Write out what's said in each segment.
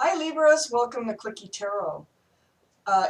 Hi Libras, welcome to Clicky Tarot.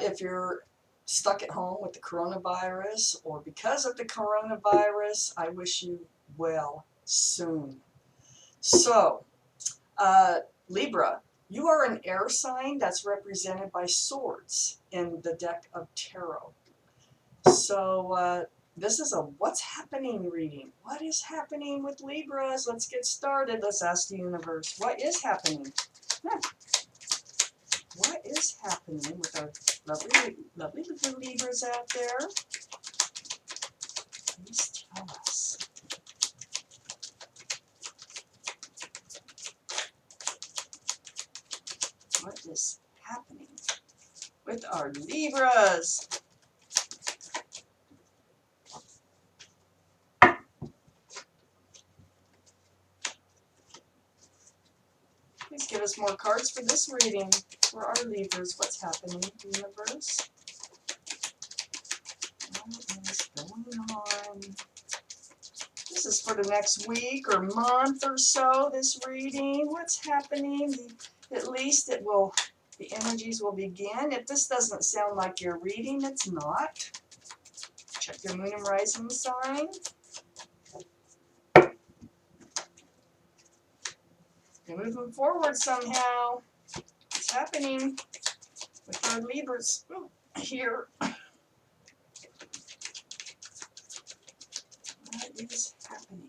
If you're stuck at home with the coronavirus or because of the coronavirus, I wish you well soon. So, Libra, you are an air sign that's represented by swords in the deck of tarot. So, this is a what's happening reading. What is happening with Libras? Let's get started. Let's ask the universe, what is happening? What is happening with our lovely little Libras out there? Please tell us. What is happening with our Libras? Please give us more cards for this reading. For our Libras, what's happening, universe? What is going on? This is for the next week or month or so, this reading. What's happening? At least it will, the energies will begin. If this doesn't sound like your reading, it's not. Check your moon and rising sign. You're moving forward somehow. What's happening with our Libras here? What is happening?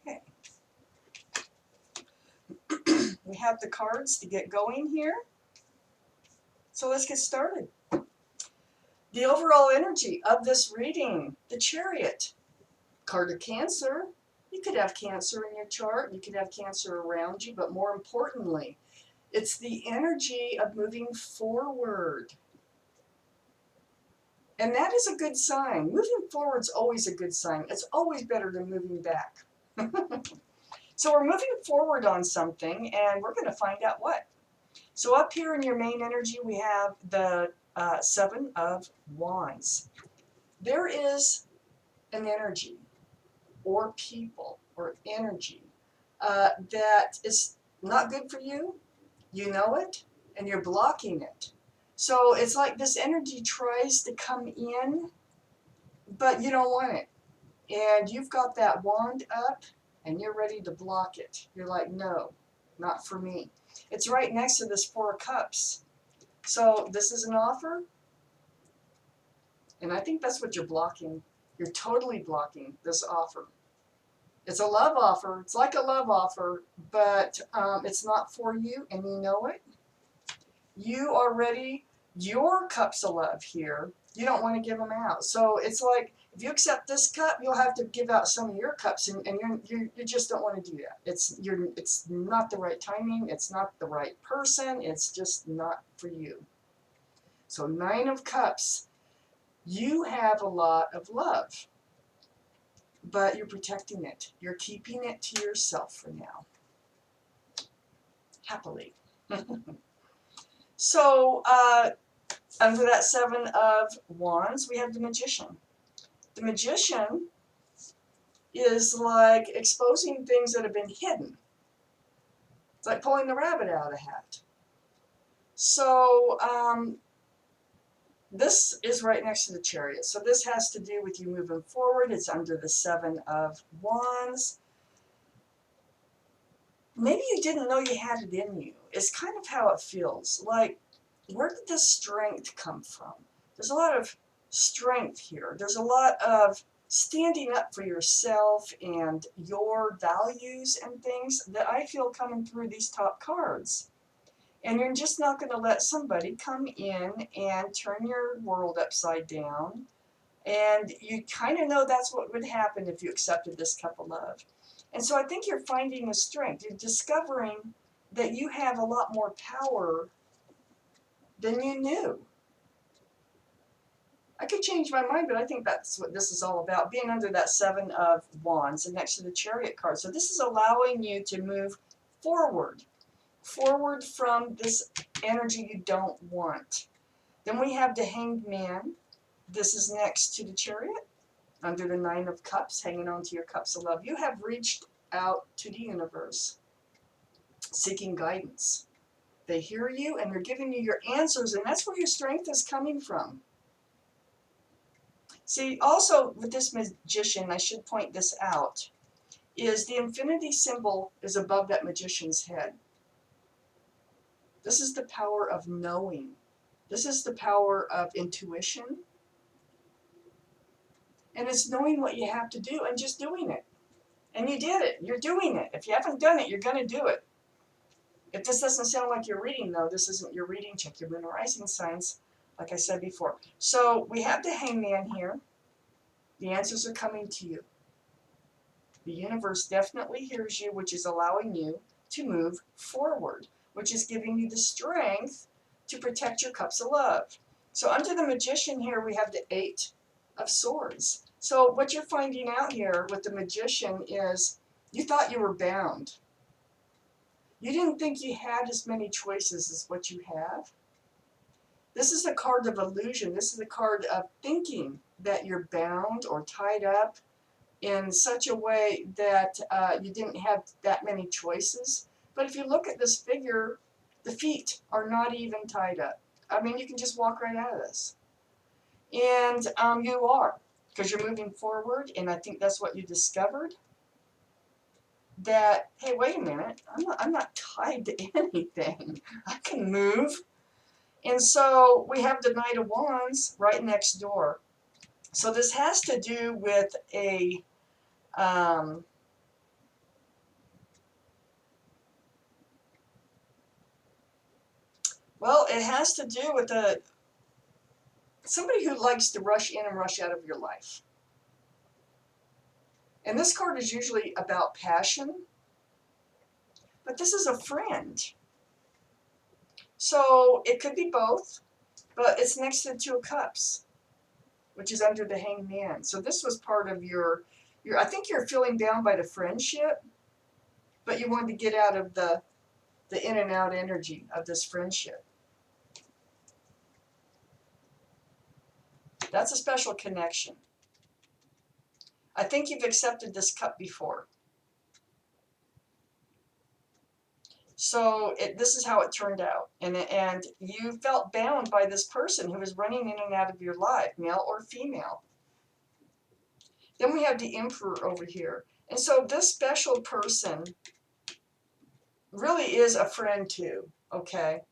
Okay. We have the cards to get going here. So let's get started. The overall energy of this reading, the Chariot, card of Cancer. You could have Cancer in your chart, you could have Cancer around you, but more importantly, it's the energy of moving forward. And that is a good sign. Moving forward is always a good sign. It's always better than moving back. So we're moving forward on something, and we're going to find out what. So up here in your main energy, we have the Seven of Wands. There is an energy or people or energy that is not good for you. You know it, and you're blocking it. So it's like this energy tries to come in, but you don't want it. And you've got that wand up, and you're ready to block it. You're like, no, not for me. It's right next to this Four of Cups. So this is an offer, and I think that's what you're blocking. You're totally blocking this offer. It's a love offer. It's like a love offer, but it's not for you, and you know it. You are ready. Your cups of love here, you don't want to give them out. So it's like, if you accept this cup, you'll have to give out some of your cups, and you just don't want to do that. It's not the right timing. It's not the right person. It's just not for you. So Nine of Cups, you have a lot of love, but you're protecting it. You're keeping it to yourself for now. Happily. So under that Seven of Wands, we have the Magician. The Magician is like exposing things that have been hidden. It's like pulling the rabbit out of the hat. So this is right next to the Chariot. So this has to do with you moving forward. It's under the Seven of Wands. Maybe you didn't know you had it in you. It's kind of how it feels. Like, where did this strength come from? There's a lot of strength here. There's a lot of standing up for yourself and your values and things that I feel coming through these top cards. And you're just not going to let somebody come in and turn your world upside down. And you kind of know that's what would happen if you accepted this cup of love. And so I think you're finding a strength. You're discovering that you have a lot more power than you knew. I could change my mind, but I think that's what this is all about, being under that Seven of Wands and next to the Chariot card. So this is allowing you to move forward from this energy you don't want. Then we have the Hanged Man. This is next to the Chariot, under the Nine of Cups, hanging on to your cups of love. You have reached out to the universe, seeking guidance. They hear you and they're giving you your answers, and that's where your strength is coming from. See, also with this Magician, I should point this out, is the infinity symbol is above that magician's head. This is the power of knowing. This is the power of intuition. And it's knowing what you have to do and just doing it. And you did it. You're doing it. If you haven't done it, you're going to do it. If this doesn't sound like your reading, though, this isn't your reading. Check your moon and rising signs, like I said before. So we have the Hangman here. The answers are coming to you. The universe definitely hears you, which is allowing you to move forward, which is giving you the strength to protect your cups of love. So under the Magician here, we have the Eight of Swords. So what you're finding out here with the Magician is you thought you were bound. You didn't think you had as many choices as what you have. This is a card of illusion. This is a card of thinking that you're bound or tied up in such a way that you didn't have that many choices. But if you look at this figure, the feet are not even tied up. I mean, you can just walk right out of this. And you are, because you're moving forward, and I think that's what you discovered. That, hey, wait a minute, I'm not tied to anything. I can move. And so we have the Knight of Wands right next door. So this has to do with a well, it has to do with somebody who likes to rush in and rush out of your life. And this card is usually about passion, but this is a friend. So it could be both, but it's next to the Two of Cups, which is under the Hanged Man. So this was part of your I think you're feeling bound by the friendship, but you wanted to get out of the in and out energy of this friendship. That's a special connection. I think you've accepted this cup before. So this is how it turned out. And you felt bound by this person who was running in and out of your life, male or female. Then we have the Emperor over here. And so this special person really is a friend too, okay?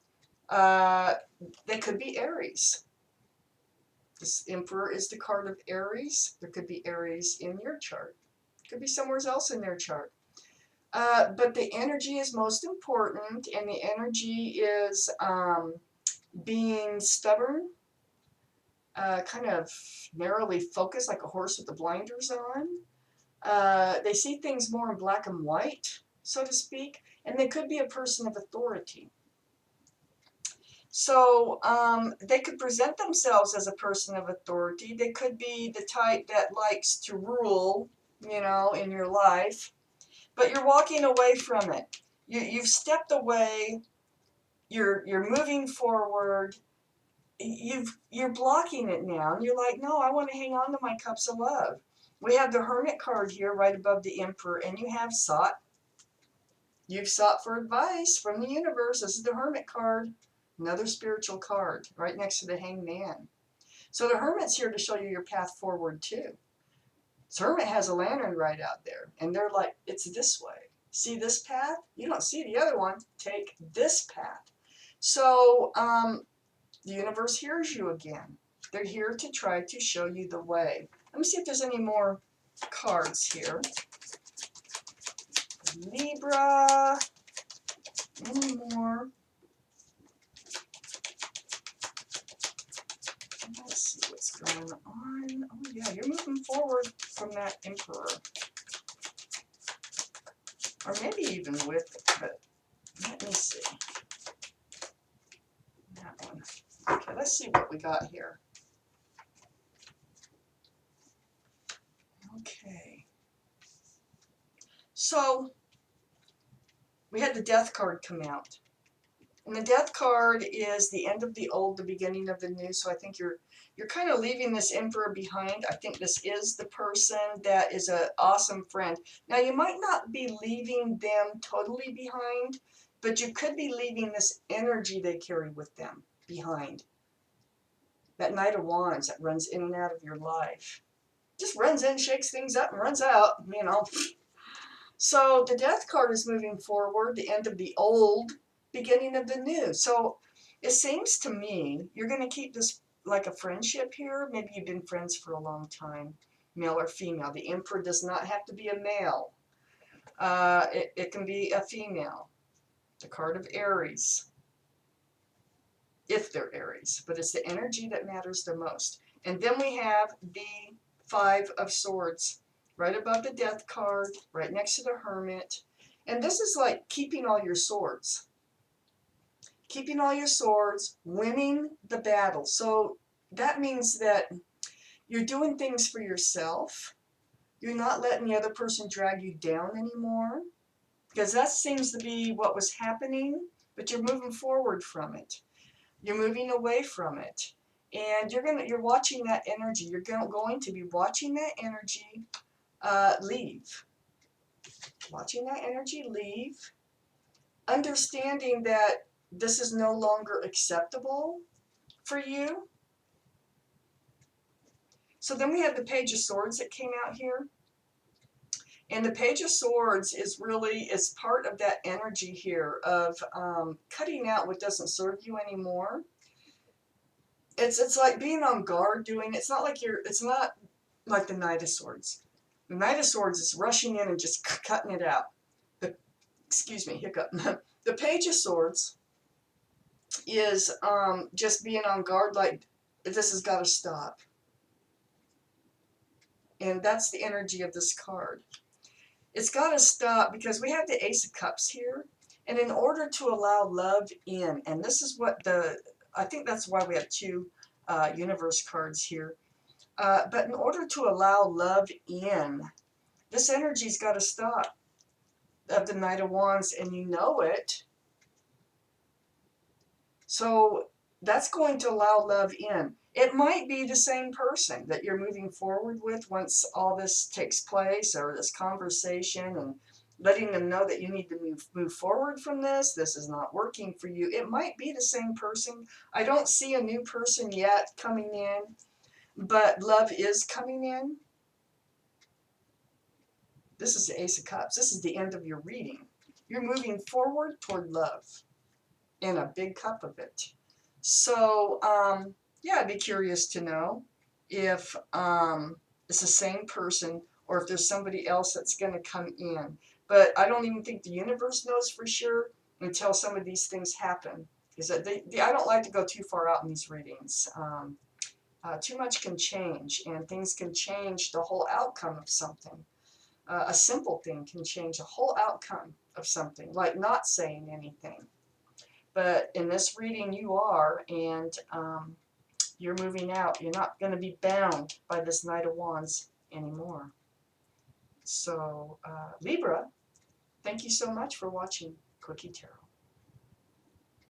They could be Aries. This Emperor is the card of Aries. There could be Aries in your chart. Could be somewhere else in their chart. But the energy is most important, and the energy is being stubborn, kind of narrowly focused, like a horse with the blinders on. They see things more in black and white, so to speak, and they could be a person of authority. So they could present themselves as a person of authority. They could be the type that likes to rule, you know, in your life, but you're walking away from it. You've stepped away. You're moving forward. You're blocking it now, and you're like, no, I want to hang on to my cups of love. We have the Hermit card here right above the Emperor, and you have sought. You've sought for advice from the universe. This is the Hermit card, another spiritual card right next to the Hanged Man. So the Hermit's here to show you your path forward too. So Hermit has a lantern right out there, and they're like, it's this way. See this path? You don't see the other one. Take this path. So the universe hears you again. They're here to try to show you the way. Let me see if there's any more cards here. Libra. Any more? Let's see what's going on. Oh yeah, you're moving forward from that Emperor. Or maybe even with it, but let me see. That one. Okay, let's see what we got here. So we had the Death card come out. And the Death card is the end of the old, the beginning of the new. So I think you're kind of leaving this Emperor behind. I think this is the person that is an awesome friend. Now, you might not be leaving them totally behind, but you could be leaving this energy they carry with them behind. That Knight of Wands that runs in and out of your life. Just runs in, shakes things up, and runs out, you know. So the Death card is moving forward, the end of the old, beginning of the new. So it seems to me you're going to keep this like a friendship here. Maybe you've been friends for a long time, male or female. The Emperor does not have to be a male. It can be a female. The card of Aries, if they're Aries. But it's the energy that matters the most. And then we have the Five of Swords right above the Death card, right next to the Hermit. And this is like keeping all your swords. Keeping all your swords, winning the battle. So that means that you're doing things for yourself. You're not letting the other person drag you down anymore. Because that seems to be what was happening, but you're moving forward from it. You're moving away from it. And you're watching that energy. You're going to be watching that energy leave. Watching that energy leave. Understanding that this is no longer acceptable for you. So then we have the Page of Swords that came out here. And the Page of Swords is part of that energy here of cutting out what doesn't serve you anymore. It's like being on guard doing it's not like the Knight of Swords. The Knight of Swords is rushing in and just cutting it out. Excuse me, hiccup. The Page of Swords is just being on guard, like this has got to stop. And that's the energy of this card. It's got to stop because we have the Ace of Cups here. And in order to allow love in, and this is what I think that's why we have two universe cards here. But in order to allow love in, this energy's got to stop of the Knight of Wands, and you know it. So that's going to allow love in. It might be the same person that you're moving forward with once all this takes place, or this conversation, and letting them know that you need to move forward from this. This is not working for you. It might be the same person. I don't see a new person yet coming in, but love is coming in. This is the Ace of Cups. This is the end of your reading. You're moving forward toward love in a big cup of it. So, yeah, I'd be curious to know if it's the same person or if there's somebody else that's going to come in. But I don't even think the universe knows for sure until some of these things happen. Because I don't like to go too far out in these readings. Too much can change, and things can change the whole outcome of something. A simple thing can change the whole outcome of something, like not saying anything. But in this reading, you are, and you're moving out. You're not going to be bound by this Knight of Wands anymore. So, Libra, thank you so much for watching Quickie Tarot.